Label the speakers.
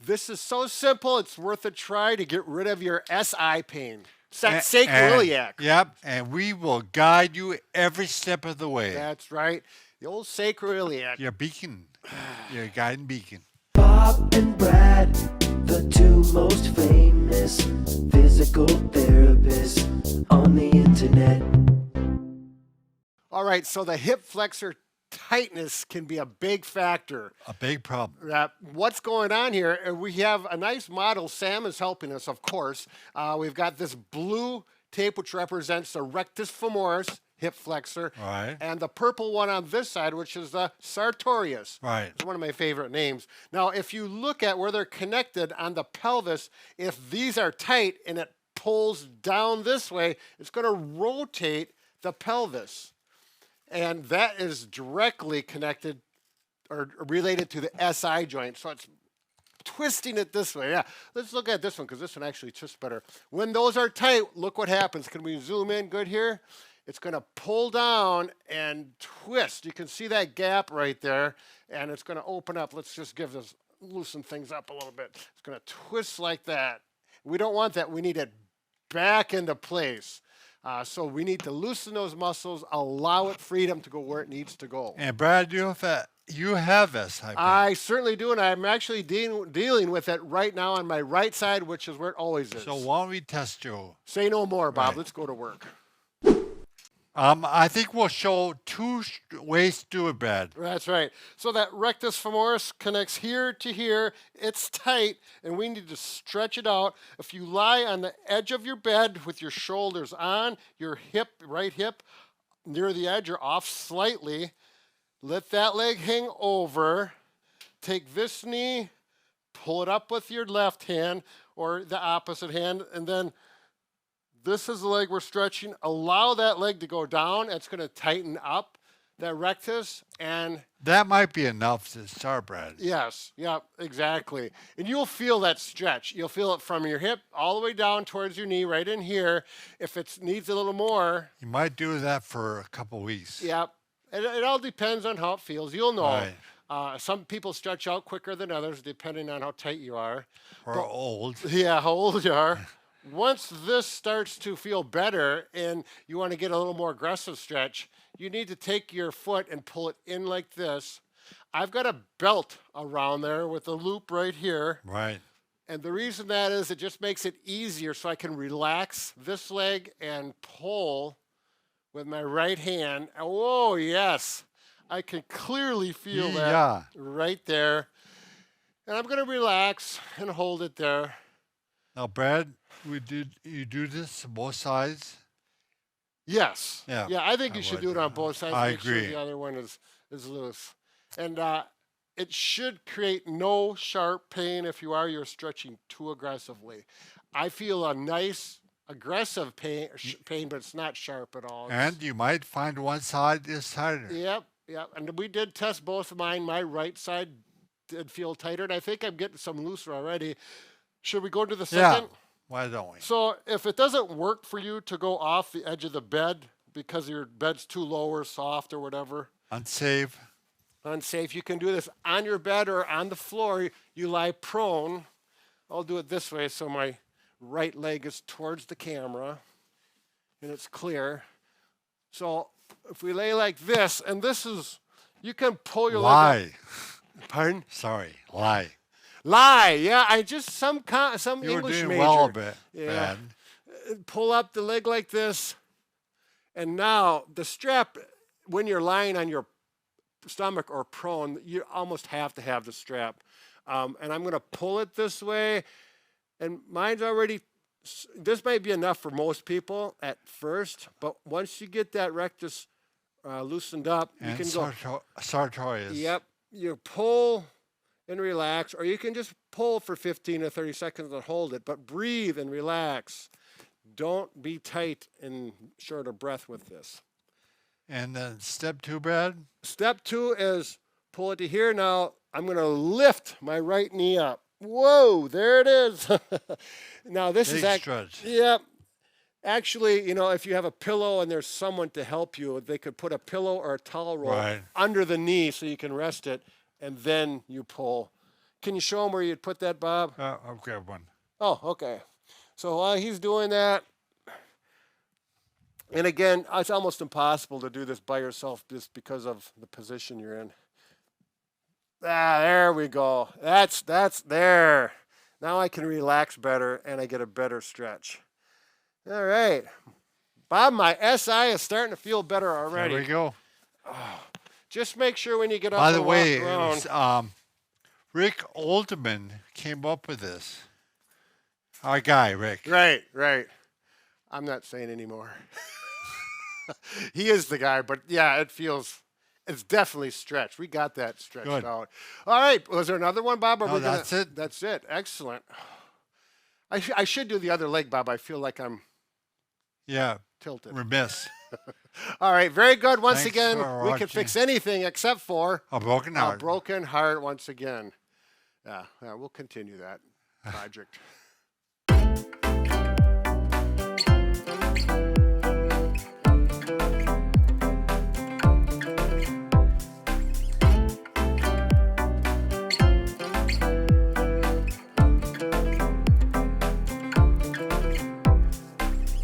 Speaker 1: This is so simple, it's worth a try to get rid of your SI pain. Sacroiliac.
Speaker 2: Yep, and we will guide you every step of the way.
Speaker 1: That's right. The old sacroiliac.
Speaker 2: Your beacon, your guiding beacon.
Speaker 3: Bob and Brad, the two most famous physical therapists on the internet.
Speaker 1: All right, so the hip flexor tightness can be a big factor.
Speaker 2: A big problem.
Speaker 1: What's going on here? We have a nice model. Sam is helping us, of course. We've got this blue tape, which represents the rectus femoris, hip flexor.
Speaker 2: Right.
Speaker 1: And the purple one on this side, which is the sartorius.
Speaker 2: Right.
Speaker 1: It's one of my favorite names. Now, if you look at where they're connected on the pelvis, if these are tight and it pulls down this way, it's going to rotate the pelvis. And that is directly connected or related to the SI joint. So it's twisting it this way. Yeah, let's look at this one because this one actually twists better. When those are tight, look what happens. Can we zoom in good here? It's going to pull down and twist. You can see that gap right there, and it's going to open up. Let's just loosen things up a little bit. It's going to twist like that. We don't want that. We need it back into place. So we need to loosen those muscles, allow it freedom to go where it needs to go.
Speaker 2: And Brad, you have SI pain.
Speaker 1: I certainly do, and I'm actually dealing with it right now on my right side, which is where it always is.
Speaker 2: So why don't we test you?
Speaker 1: Say no more, Bob.
Speaker 2: Right.
Speaker 1: Let's go to work.
Speaker 2: I think we'll show two ways to do it, Brad.
Speaker 1: That's right. So that rectus femoris connects here to here. It's tight, and we need to stretch it out. If you lie on the edge of your bed with your shoulders on, your hip, right hip, near the edge or off slightly, let that leg hang over. Take this knee, pull it up with your left hand or the opposite hand, and then this is the leg we're stretching. Allow that leg to go down. It's going to tighten up that rectus. And
Speaker 2: that might be enough to start, Brad.
Speaker 1: Yes, yeah, exactly. And you'll feel that stretch. You'll feel it from your hip all the way down towards your knee, right in here. If it needs a little more.
Speaker 2: You might do that for a couple weeks.
Speaker 1: Yeah, it all depends on how it feels. You'll know.
Speaker 2: Right.
Speaker 1: Some people stretch out quicker than others, depending on how tight you are.
Speaker 2: Or old.
Speaker 1: Yeah, how old you are. Once this starts to feel better and you want to get a little more aggressive stretch, you need to take your foot and pull it in like this. I've got a belt around there with a loop right here.
Speaker 2: Right.
Speaker 1: And the reason that is it just makes it easier so I can relax this leg and pull with my right hand. Oh, yes. I can clearly feel that right there. And I'm going to relax and hold it there.
Speaker 2: Now, Brad, you do this on both sides?
Speaker 1: Yes.
Speaker 2: Yeah.
Speaker 1: Yeah, I think you should do it on both sides.
Speaker 2: I
Speaker 1: Make
Speaker 2: agree.
Speaker 1: Sure the other one is loose. And it should create no sharp pain if you're stretching too aggressively. I feel a nice aggressive pain, but it's not sharp at all.
Speaker 2: And you might find one side is tighter.
Speaker 1: Yep. And we did test both of mine. My right side did feel tighter, and I think I'm getting some looser already. Should we go to the second?
Speaker 2: Yeah. Why don't we?
Speaker 1: So if it doesn't work for you to go off the edge of the bed because your bed's too low or soft or whatever.
Speaker 2: Unsafe,
Speaker 1: you can do this on your bed or on the floor. You lie prone. I'll do it this way so my right leg is towards the camera and it's clear. So if we lay like this, and this is, you can pull your leg up. Pardon?
Speaker 2: Sorry, lie.
Speaker 1: Lie, yeah. I just some
Speaker 2: You were
Speaker 1: English
Speaker 2: doing
Speaker 1: major.
Speaker 2: well a bit,
Speaker 1: Yeah.
Speaker 2: Brad.
Speaker 1: Pull up the leg like this, and now the strap. When you're lying on your stomach or prone, you almost have to have the strap. And I'm going to pull it this way, and mine's already. This might be enough for most people at first, but once you get that rectus loosened up, you can go.
Speaker 2: Sartorius.
Speaker 1: Yep, you pull and relax, or you can just pull for 15 or 30 seconds and hold it, but breathe and relax. Don't be tight and short of breath with this.
Speaker 2: And then step 2, Brad?
Speaker 1: Step 2 is pull it to here. Now I'm going to lift my right knee up. Whoa, there it is. Now this
Speaker 2: Big
Speaker 1: is
Speaker 2: stretch.
Speaker 1: Yep. Actually, if you have a pillow and there's someone to help you, they could put a pillow or a towel roll under the knee so you can rest it, and then you pull. Can you show him where you'd put that, Bob?
Speaker 2: I'll grab one.
Speaker 1: Oh, okay. So while he's doing that, and again, it's almost impossible to do this by yourself just because of the position you're in. Ah, there we go. That's there. Now I can relax better and I get a better stretch. All right. Bob, my SI is starting to feel better already.
Speaker 2: There we go.
Speaker 1: Just make sure when you get up
Speaker 2: By the
Speaker 1: and
Speaker 2: way,
Speaker 1: walk
Speaker 2: it
Speaker 1: around.
Speaker 2: was, Rick Oldman came up with this. Our guy, Rick.
Speaker 1: Right. I'm not saying anymore. He is the guy, but yeah, it's definitely stretched. We got that stretched
Speaker 2: Good.
Speaker 1: out. All right. Was there another one, Bob? Or
Speaker 2: No, that's it.
Speaker 1: That's it. Excellent. I should do the other leg, Bob. I feel like I'm
Speaker 2: Yeah,
Speaker 1: tilted.
Speaker 2: remiss.
Speaker 1: All right. Very good. Once
Speaker 2: Thanks
Speaker 1: again,
Speaker 2: for
Speaker 1: we can
Speaker 2: watching.
Speaker 1: fix anything except for
Speaker 2: A broken
Speaker 1: a
Speaker 2: heart.
Speaker 1: broken heart once again. Yeah, we'll continue that project.